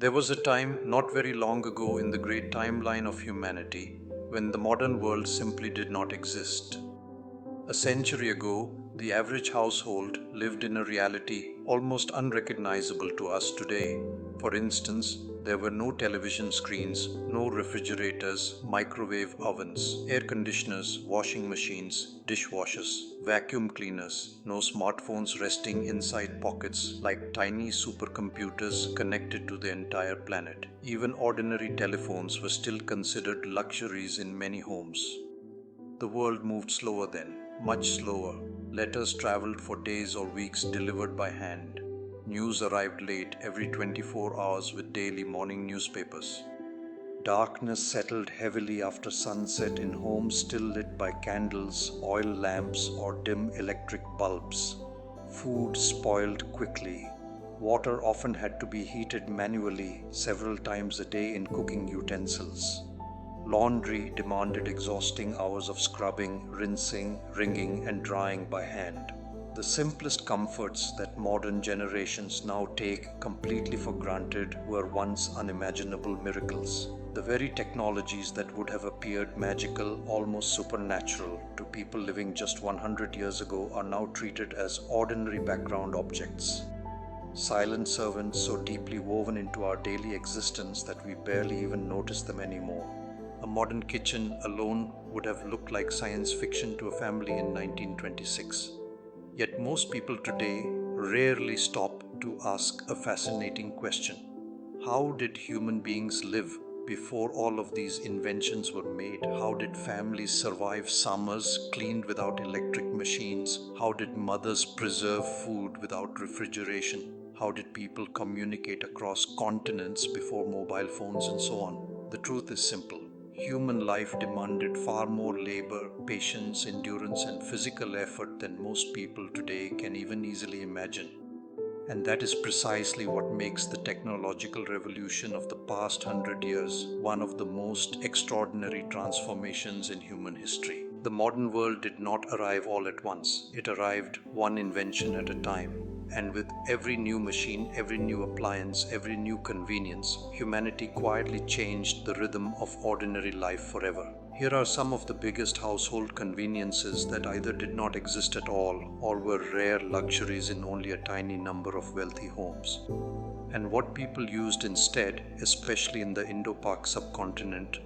There was a time not very long ago in the great timeline of humanity when the modern world simply did not exist. A century ago, the average household lived in a reality almost unrecognizable to us today. For instance, there were no television screens, no refrigerators, microwave ovens, air conditioners, washing machines, dishwashers, vacuum cleaners, no smartphones resting inside pockets like tiny supercomputers connected to the entire planet. Even ordinary telephones were still considered luxuries in many homes. The world moved slower then, much slower. Letters traveled for days or weeks delivered by hand. News arrived late every 24 hours with daily morning newspapers. Darkness settled heavily after sunset in homes still lit by candles, oil lamps, or dim electric bulbs. Food spoiled quickly. Water often had to be heated manually several times a day in cooking utensils. Laundry demanded exhausting hours of scrubbing, rinsing, wringing, and drying by hand. The simplest comforts that modern generations now take completely for granted were once unimaginable miracles. The very technologies that would have appeared magical, almost supernatural, to people living just 100 years ago are now treated as ordinary background objects. Silent servants so deeply woven into our daily existence that we barely even notice them anymore. A modern kitchen alone would have looked like science fiction to a family in 1926. Yet most people today rarely stop to ask a fascinating question. How did human beings live before all of these inventions were made? How did families survive summers cleaned without electric machines? How did mothers preserve food without refrigeration? How did people communicate across continents before mobile phones and so on? The truth is simple. Human life demanded far more labor, patience, endurance, and physical effort than most people today can even easily imagine. And that is precisely what makes the technological revolution of the past 100 years one of the most extraordinary transformations in human history. The modern world did not arrive all at once. It arrived one invention at a time. And with every new machine, every new appliance, every new convenience, humanity quietly changed the rhythm of ordinary life forever. Here are some of the biggest household conveniences that either did not exist at all or were rare luxuries in only a tiny number of wealthy homes. And what people used instead, especially in the Indo-Pak subcontinent: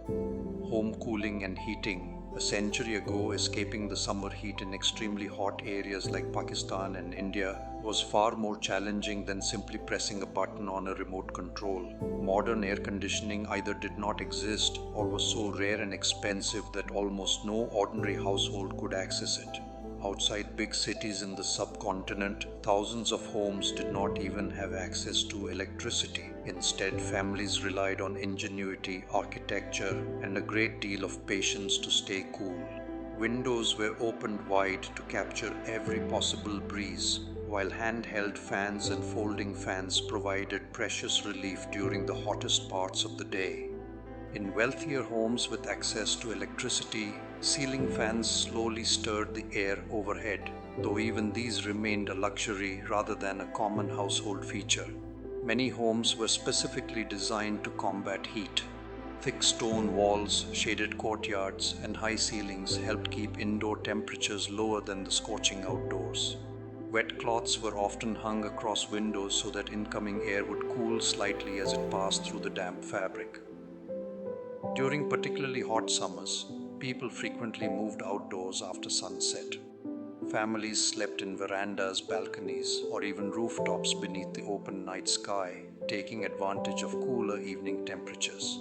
home cooling and heating. A century ago, escaping the summer heat in extremely hot areas like Pakistan and India was far more challenging than simply pressing a button on a remote control. Modern air conditioning either did not exist or was so rare and expensive that almost no ordinary household could access it. Outside big cities in the subcontinent, thousands of homes did not even have access to electricity. Instead, families relied on ingenuity, architecture, and a great deal of patience to stay cool. Windows were opened wide to capture every possible breeze, while handheld fans and folding fans provided precious relief during the hottest parts of the day. In wealthier homes with access to electricity, ceiling fans slowly stirred the air overhead, though even these remained a luxury rather than a common household feature. Many homes were specifically designed to combat heat. Thick stone walls, shaded courtyards, and high ceilings helped keep indoor temperatures lower than the scorching outdoors. Wet cloths were often hung across windows so that incoming air would cool slightly as it passed through the damp fabric. During particularly hot summers, people frequently moved outdoors after sunset. Families slept in verandas, balconies, or even rooftops beneath the open night sky, taking advantage of cooler evening temperatures.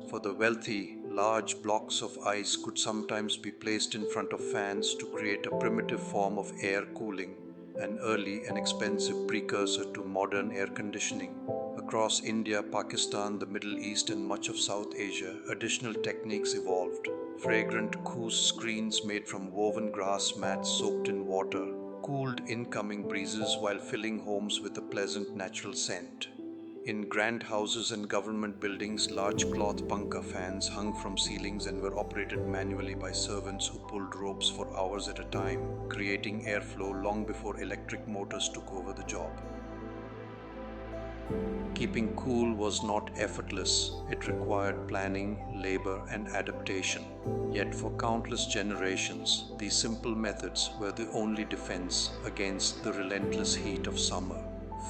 For the wealthy, large blocks of ice could sometimes be placed in front of fans to create a primitive form of air cooling, an early and expensive precursor to modern air conditioning. Across India, Pakistan, the Middle East, and much of South Asia, additional techniques evolved. Fragrant couche screens made from woven grass mats soaked in water cooled incoming breezes while filling homes with a pleasant natural scent. In grand houses and government buildings, large cloth punkah fans hung from ceilings and were operated manually by servants who pulled ropes for hours at a time, creating airflow long before electric motors took over the job. Keeping cool was not effortless. It required planning, labor, and adaptation. Yet for countless generations, these simple methods were the only defense against the relentless heat of summer.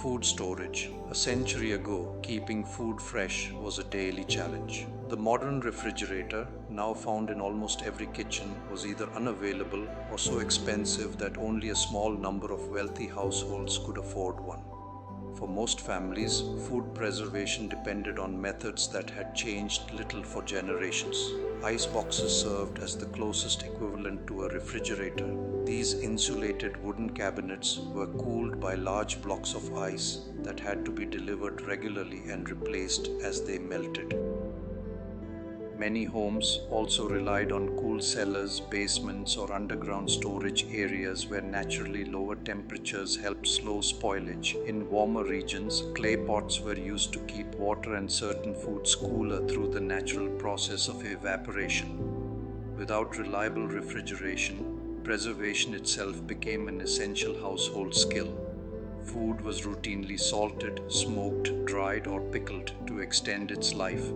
Food storage. A century ago, keeping food fresh was a daily challenge. The modern refrigerator, now found in almost every kitchen, was either unavailable or so expensive that only a small number of wealthy households could afford one. For most families, food preservation depended on methods that had changed little for generations. Ice boxes served as the closest equivalent to a refrigerator. These insulated wooden cabinets were cooled by large blocks of ice that had to be delivered regularly and replaced as they melted. Many homes also relied on cool cellars, basements, or underground storage areas where naturally lower temperatures helped slow spoilage. In warmer regions, clay pots were used to keep water and certain foods cooler through the natural process of evaporation. Without reliable refrigeration, preservation itself became an essential household skill. Food was routinely salted, smoked, dried, or pickled to extend its life.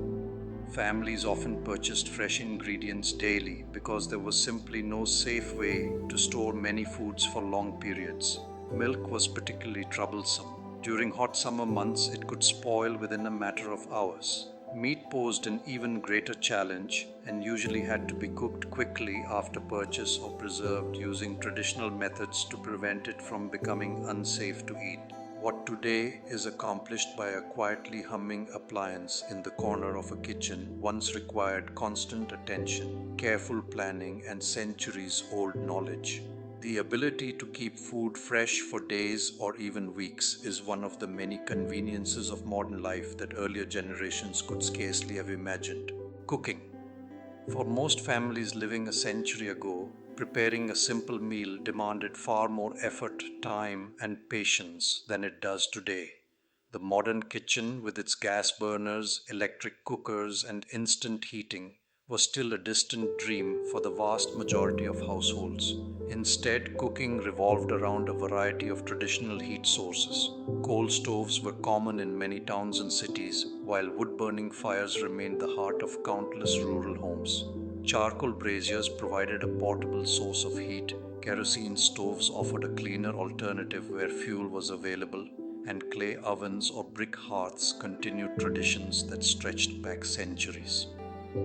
Families often purchased fresh ingredients daily because there was simply no safe way to store many foods for long periods. Milk was particularly troublesome. During hot summer months, it could spoil within a matter of hours. Meat posed an even greater challenge and usually had to be cooked quickly after purchase or preserved using traditional methods to prevent it from becoming unsafe to eat. What today is accomplished by a quietly humming appliance in the corner of a kitchen once required constant attention, careful planning, and centuries-old knowledge. The ability to keep food fresh for days or even weeks is one of the many conveniences of modern life that earlier generations could scarcely have imagined. Cooking. For most families living a century ago, preparing a simple meal demanded far more effort, time, and patience than it does today. The modern kitchen, with its gas burners, electric cookers, and instant heating, was still a distant dream for the vast majority of households. Instead, cooking revolved around a variety of traditional heat sources. Coal stoves were common in many towns and cities, while wood-burning fires remained the heart of countless rural homes. Charcoal braziers provided a portable source of heat, kerosene stoves offered a cleaner alternative where fuel was available, and clay ovens or brick hearths continued traditions that stretched back centuries.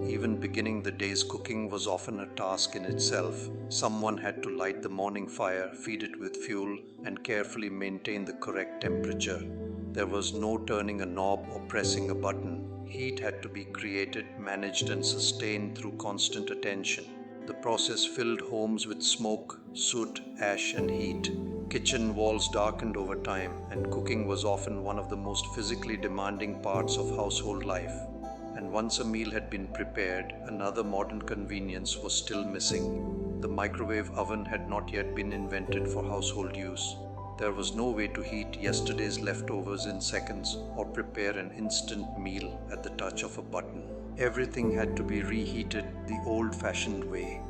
Even beginning the day's cooking was often a task in itself. Someone had to light the morning fire, feed it with fuel, and carefully maintain the correct temperature. There was no turning a knob or pressing a button. Heat had to be created, managed, and sustained through constant attention. The process filled homes with smoke, soot, ash, and heat. Kitchen walls darkened over time, and cooking was often one of the most physically demanding parts of household life. And once a meal had been prepared, another modern convenience was still missing. The microwave oven had not yet been invented for household use. There was no way to heat yesterday's leftovers in seconds or prepare an instant meal at the touch of a button. Everything had to be reheated the old-fashioned way.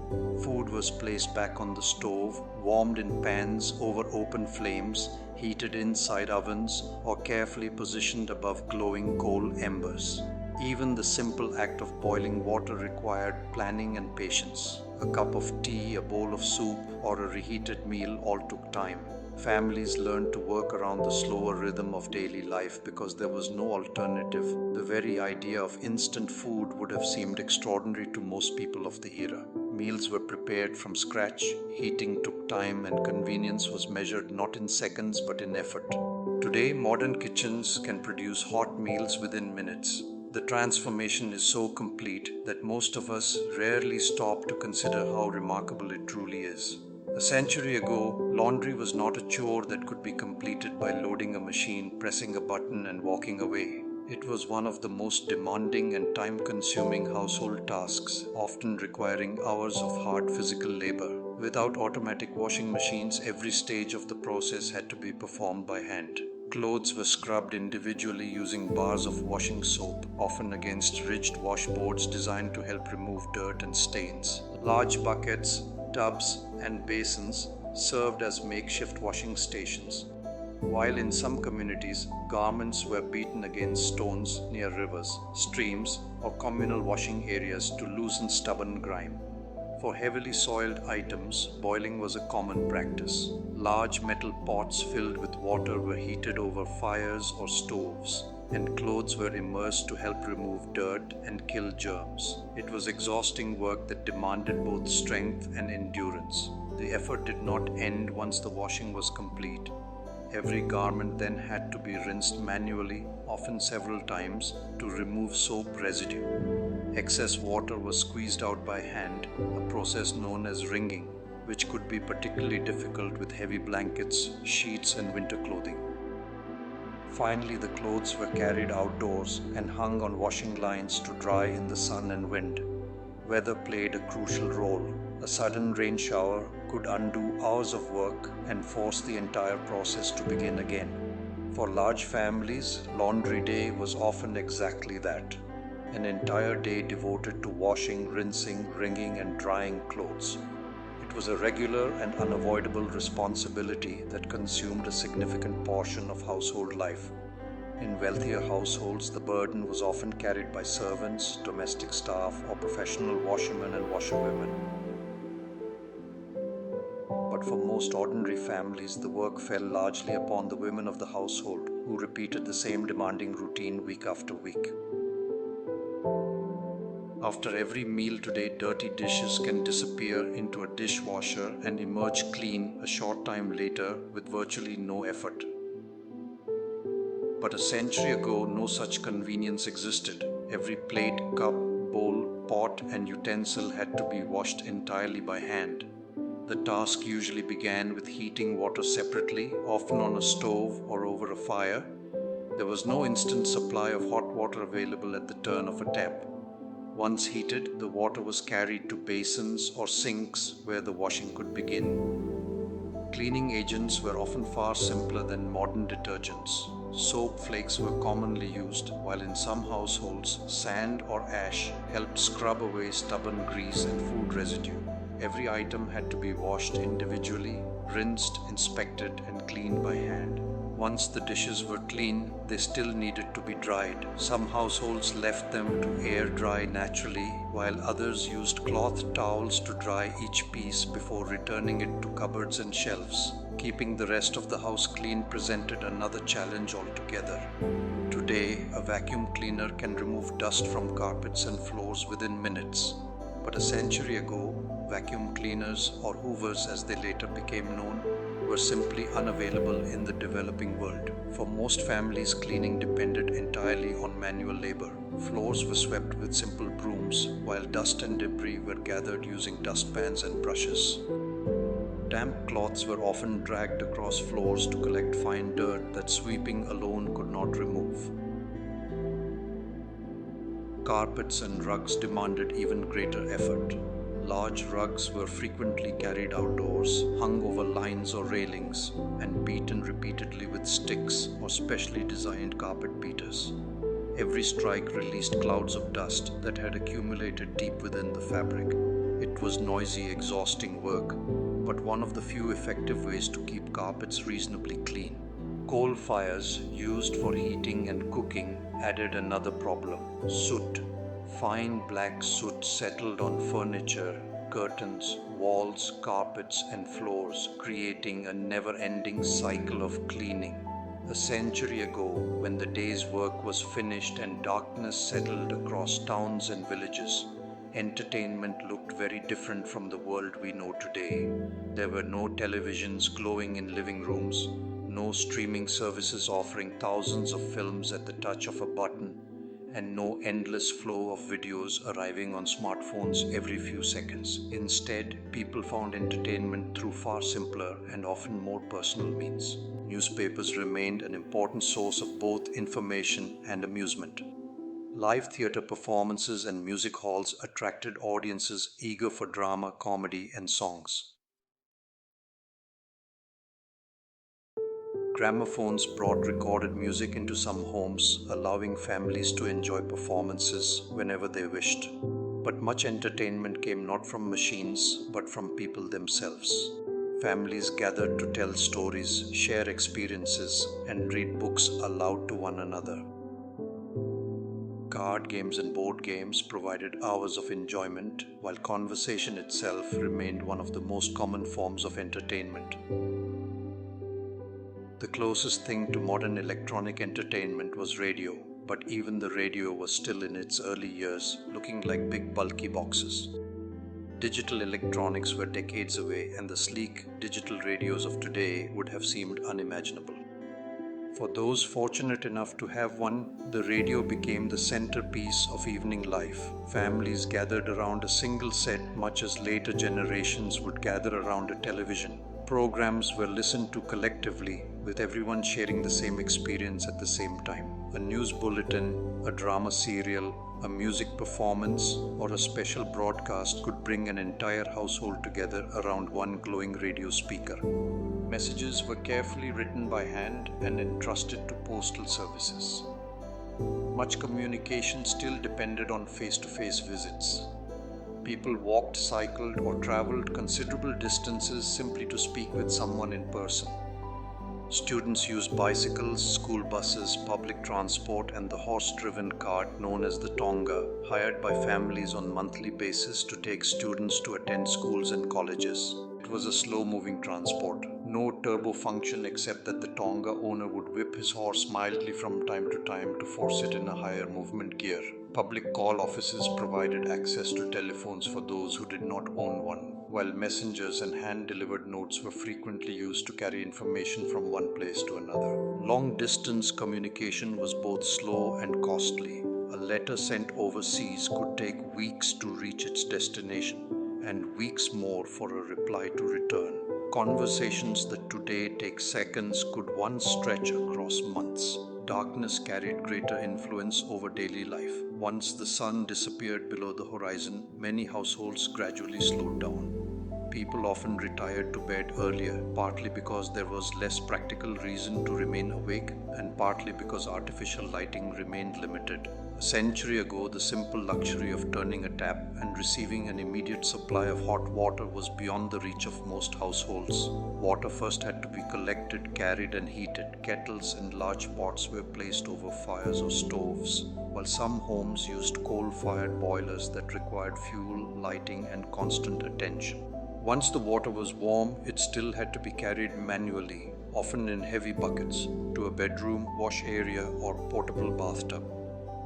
Food was placed back on the stove, warmed in pans over open flames, heated inside ovens, or carefully positioned above glowing coal embers. Even the simple act of boiling water required planning and patience. A cup of tea, a bowl of soup, or a reheated meal all took time. Families learned to work around the slower rhythm of daily life because there was no alternative. The very idea of instant food would have seemed extraordinary to most people of the era. Meals were prepared from scratch, heating took time, and convenience was measured not in seconds but in effort. Today, modern kitchens can produce hot meals within minutes. The transformation is so complete that most of us rarely stop to consider how remarkable it truly is. A century ago, laundry was not a chore that could be completed by loading a machine, pressing a button, and walking away. It was one of the most demanding and time-consuming household tasks, often requiring hours of hard physical labor. Without automatic washing machines, every stage of the process had to be performed by hand. Clothes were scrubbed individually using bars of washing soap, often against ridged washboards designed to help remove dirt and stains. Large buckets, tubs, and basins served as makeshift washing stations. While in some communities, garments were beaten against stones near rivers, streams, or communal washing areas to loosen stubborn grime. For heavily soiled items, boiling was a common practice. Large metal pots filled with water were heated over fires or stoves, and clothes were immersed to help remove dirt and kill germs. It was exhausting work that demanded both strength and endurance. The effort did not end once the washing was complete. Every garment then had to be rinsed manually, often several times, to remove soap residue. Excess water was squeezed out by hand, a process known as wringing, which could be particularly difficult with heavy blankets, sheets, and winter clothing. Finally, the clothes were carried outdoors and hung on washing lines to dry in the sun and wind. Weather played a crucial role. A sudden rain shower could undo hours of work and force the entire process to begin again. For large families, laundry day was often exactly that. An entire day devoted to washing, rinsing, wringing, and drying clothes. It was a regular and unavoidable responsibility that consumed a significant portion of household life. In wealthier households, the burden was often carried by servants, domestic staff, or professional washermen and washerwomen. But for most ordinary families, the work fell largely upon the women of the household, who repeated the same demanding routine week after week. After every meal today, dirty dishes can disappear into a dishwasher and emerge clean a short time later with virtually no effort. But a century ago, no such convenience existed. Every plate, cup, bowl, pot, and utensil had to be washed entirely by hand. The task usually began with heating water separately, often on a stove or over a fire. There was no instant supply of hot water available at the turn of a tap. Once heated, the water was carried to basins or sinks where the washing could begin. Cleaning agents were often far simpler than modern detergents. Soap flakes were commonly used, while in some households, sand or ash helped scrub away stubborn grease and food residue. Every item had to be washed individually, rinsed, inspected, and cleaned by hand. Once the dishes were clean, they still needed to be dried. Some households left them to air dry naturally, while others used cloth towels to dry each piece before returning it to cupboards and shelves. Keeping the rest of the house clean presented another challenge altogether. Today, a vacuum cleaner can remove dust from carpets and floors within minutes. But a century ago, vacuum cleaners, or hoovers as they later became known, were simply unavailable in the developing world. For most families, cleaning depended entirely on manual labor. Floors were swept with simple brooms, while dust and debris were gathered using dustpans and brushes. Damp cloths were often dragged across floors to collect fine dirt that sweeping alone could not remove. Carpets and rugs demanded even greater effort. Large rugs were frequently carried outdoors, hung over lines or railings, and beaten repeatedly with sticks or specially designed carpet beaters. Every strike released clouds of dust that had accumulated deep within the fabric. It was noisy, exhausting work, but one of the few effective ways to keep carpets reasonably clean. Coal fires used for heating and cooking added another problem: soot. Fine black soot settled on furniture, curtains, walls, carpets, and floors, creating a never-ending cycle of cleaning. A century ago, when the day's work was finished and darkness settled across towns and villages, entertainment looked very different from the world we know today. There were no televisions glowing in living rooms, no streaming services offering thousands of films at the touch of a button, and no endless flow of videos arriving on smartphones every few seconds. Instead, people found entertainment through far simpler and often more personal means. Newspapers remained an important source of both information and amusement. Live theater performances and music halls attracted audiences eager for drama, comedy, and songs. Gramophones brought recorded music into some homes, allowing families to enjoy performances whenever they wished. But much entertainment came not from machines, but from people themselves. Families gathered to tell stories, share experiences, and read books aloud to one another. Card games and board games provided hours of enjoyment, while conversation itself remained one of the most common forms of entertainment. The closest thing to modern electronic entertainment was radio, but even the radio was still in its early years, looking like big bulky boxes. Digital electronics were decades away, and the sleek digital radios of today would have seemed unimaginable. For those fortunate enough to have one, the radio became the centerpiece of evening life. Families gathered around a single set, much as later generations would gather around a television. Programs were listened to collectively, with everyone sharing the same experience at the same time. A news bulletin, a drama serial, a music performance, or a special broadcast could bring an entire household together around one glowing radio speaker. Messages were carefully written by hand and entrusted to postal services. Much communication still depended on face-to-face visits. People walked, cycled, or traveled considerable distances simply to speak with someone in person. Students used bicycles, school buses, public transport, and the horse-driven cart known as the tonga, hired by families on a monthly basis to take students to attend schools and colleges. It was a slow-moving transport. No turbo function except that the tonga owner would whip his horse mildly from time to time to force it in a higher movement gear. Public call offices provided access to telephones for those who did not own one, while messengers and hand-delivered notes were frequently used to carry information from one place to another. Long-distance communication was both slow and costly. A letter sent overseas could take weeks to reach its destination, and weeks more for a reply to return. Conversations that today take seconds could once stretch across months. Darkness carried greater influence over daily life. Once the sun disappeared below the horizon, many households gradually slowed down. People often retired to bed earlier, partly because there was less practical reason to remain awake, and partly because artificial lighting remained limited. A century ago, the simple luxury of turning a tap and receiving an immediate supply of hot water was beyond the reach of most households. Water first had to be collected, carried, and heated. Kettles and large pots were placed over fires or stoves, while some homes used coal-fired boilers that required fuel, lighting, and constant attention. Once the water was warm, it still had to be carried manually, often in heavy buckets, to a bedroom, wash area, or portable bathtub.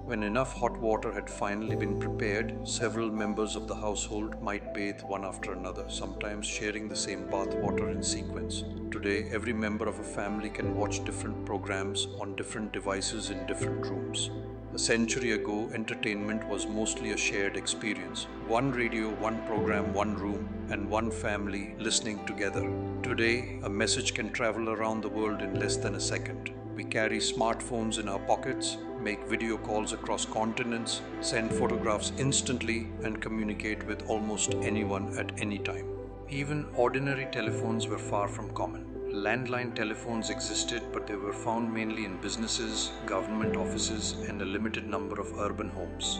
When enough hot water had finally been prepared, several members of the household might bathe one after another, sometimes sharing the same bath water in sequence. Today, every member of a family can watch different programs on different devices in different rooms. A century ago, entertainment was mostly a shared experience. One radio, one program, one room, and one family listening together. Today, a message can travel around the world in less than a second. We carry smartphones in our pockets, make video calls across continents, send photographs instantly, and communicate with almost anyone at any time. Even ordinary telephones were far from common. Landline telephones existed, but they were found mainly in businesses, government offices, and a limited number of urban homes.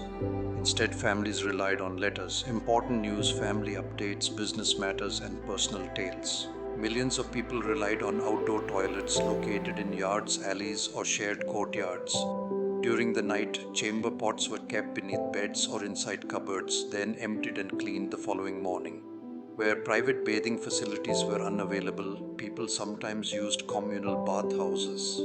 Instead, families relied on letters, important news, family updates, business matters, and personal tales. Millions of people relied on outdoor toilets located in yards, alleys, or shared courtyards. During the night, chamber pots were kept beneath beds or inside cupboards, then emptied and cleaned the following morning. Where private bathing facilities were unavailable, people sometimes used communal bathhouses.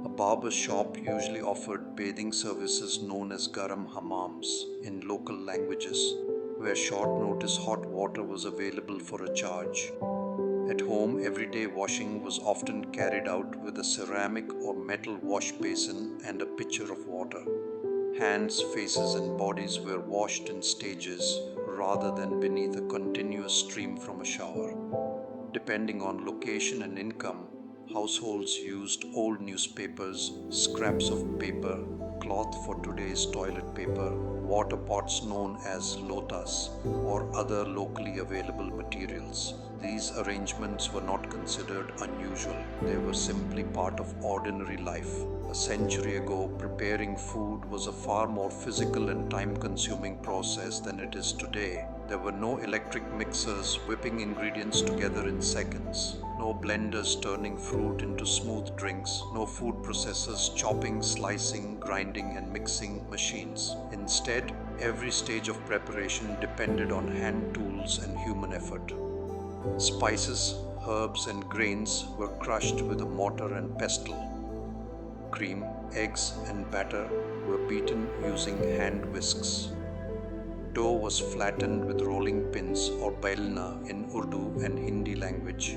A barber shop usually offered bathing services known as garam hammams in local languages, where short notice hot water was available for a charge. At home, everyday washing was often carried out with a ceramic or metal wash basin and a pitcher of water. Hands, faces, and bodies were washed in stages rather than beneath a continuous stream from a shower. Depending on location and income, households used old newspapers, scraps of paper, cloth for today's toilet paper, water pots known as lotas, or other locally available materials. These arrangements were not considered unusual. They were simply part of ordinary life. A century ago, preparing food was a far more physical and time-consuming process than it is today, There were no electric mixers whipping ingredients together in seconds, no blenders turning fruit into smooth drinks, no food processors chopping, slicing, grinding, and mixing machines. Instead, every stage of preparation depended on hand tools and human effort. Spices, herbs, and grains were crushed with a mortar and pestle. Cream, eggs, and batter were beaten using hand whisks. Dough was flattened with rolling pins or bailna in Urdu and Hindi language,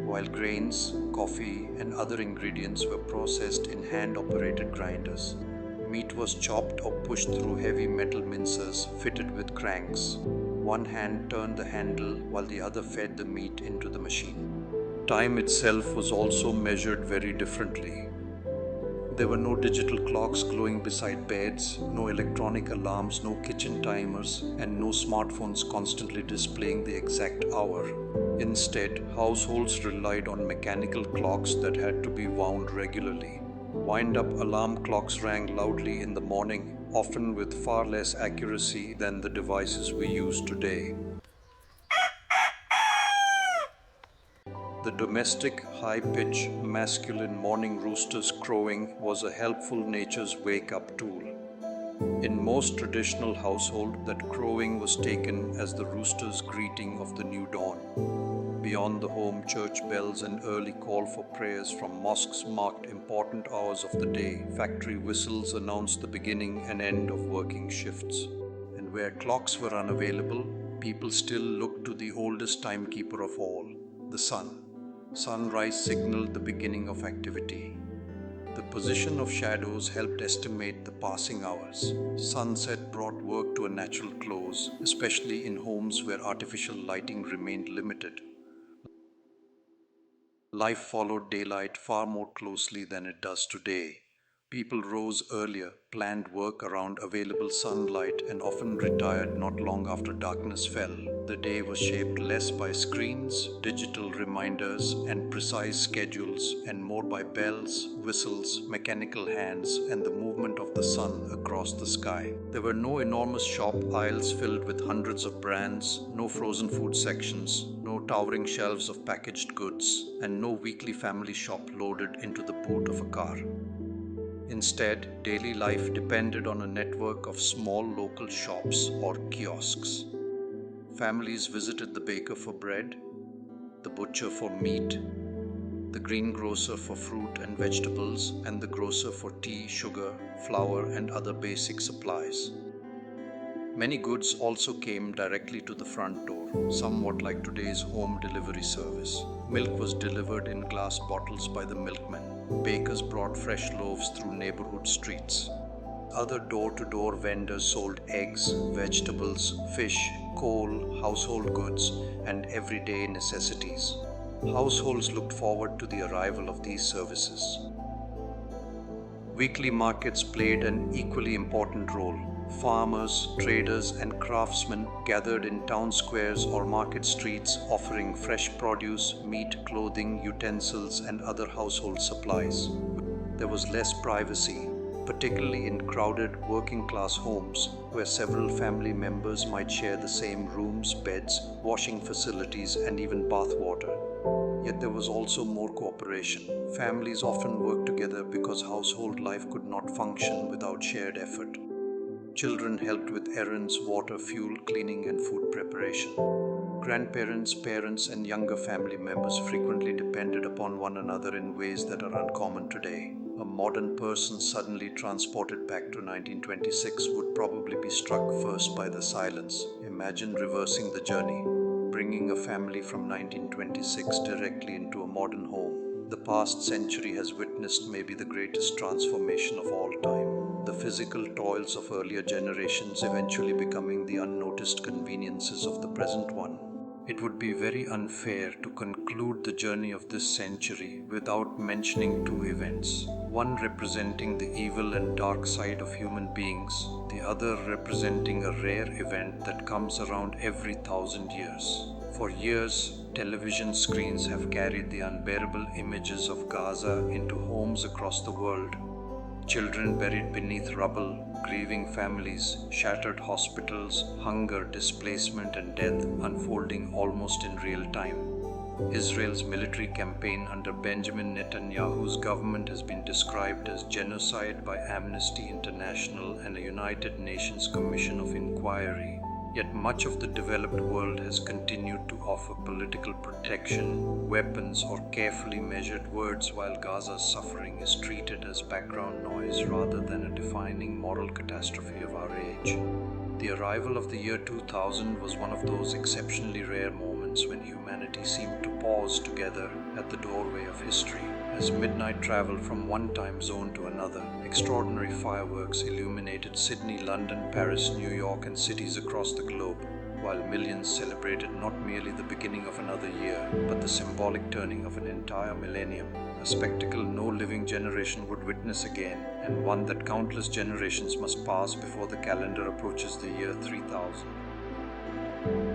while grains, coffee, and other ingredients were processed in hand-operated grinders. Meat was chopped or pushed through heavy metal mincers fitted with cranks. One hand turned the handle while the other fed the meat into the machine. Time itself was also measured very differently. There were no digital clocks glowing beside beds, no electronic alarms, no kitchen timers, and no smartphones constantly displaying the exact hour. Instead, households relied on mechanical clocks that had to be wound regularly. Wind-up alarm clocks rang loudly in the morning, often with far less accuracy than the devices we use today. The domestic, high-pitched, masculine morning rooster's crowing was a helpful nature's wake-up tool. In most traditional households, that crowing was taken as the rooster's greeting of the new dawn. Beyond the home, church bells and early call for prayers from mosques marked important hours of the day. Factory whistles announced the beginning and end of working shifts. And where clocks were unavailable, people still looked to the oldest timekeeper of all, the sun. Sunrise signaled the beginning of activity. The position of shadows helped estimate the passing hours. Sunset brought work to a natural close, especially in homes where artificial lighting remained limited. Life followed daylight far more closely than it does today. People rose earlier, planned work around available sunlight, and often retired not long after darkness fell. The day was shaped less by screens, digital reminders, and precise schedules, and more by bells, whistles, mechanical hands, and the movement of the sun across the sky. There were no enormous shop aisles filled with hundreds of brands, no frozen food sections, no towering shelves of packaged goods, and no weekly family shop loaded into the boot of a car. Instead, daily life depended on a network of small local shops or kiosks. Families visited the baker for bread, the butcher for meat, the greengrocer for fruit and vegetables, and the grocer for tea, sugar, flour, and other basic supplies. Many goods also came directly to the front door, somewhat like today's home delivery service. Milk was delivered in glass bottles by the milkman. Bakers brought fresh loaves through neighborhood streets. Other door-to-door vendors sold eggs, vegetables, fish, coal, household goods, and everyday necessities. Households looked forward to the arrival of these services. Weekly markets played an equally important role. Farmers, traders, and craftsmen gathered in town squares or market streets offering fresh produce, meat, clothing, utensils, and other household supplies. There was less privacy, particularly in crowded working-class homes where several family members might share the same rooms, beds, washing facilities, and even bath water. Yet there was also more cooperation. Families often worked together because household life could not function without shared effort. Children helped with errands, water, fuel, cleaning, and food preparation. Grandparents, parents, and younger family members frequently depended upon one another in ways that are uncommon today. A modern person suddenly transported back to 1926 would probably be struck first by the silence. Imagine reversing the journey, bringing a family from 1926 directly into a modern home. The past century has witnessed maybe the greatest transformation of all time. The physical toils of earlier generations eventually becoming the unnoticed conveniences of the present one. It would be very unfair to conclude the journey of this century without mentioning two events, one representing the evil and dark side of human beings, the other representing a rare event that comes around every 1,000 years. For years, television screens have carried the unbearable images of Gaza into homes across the world. Children buried beneath rubble, grieving families, shattered hospitals, hunger, displacement, and death unfolding almost in real time. Israel's military campaign under Benjamin Netanyahu's government has been described as genocide by Amnesty International and a United Nations Commission of Inquiry. Yet much of the developed world has continued to offer political protection, weapons, or carefully measured words, while Gaza's suffering is treated as background noise rather than a defining moral catastrophe of our age. The arrival of the year 2000 was one of those exceptionally rare moments when humanity seemed to pause together at the doorway of history. As midnight traveled from one time zone to another, extraordinary fireworks illuminated Sydney, London, Paris, New York, and cities across the globe, while millions celebrated not merely the beginning of another year, but the symbolic turning of an entire millennium, a spectacle no living generation would witness again, and one that countless generations must pass before the calendar approaches the year 3000.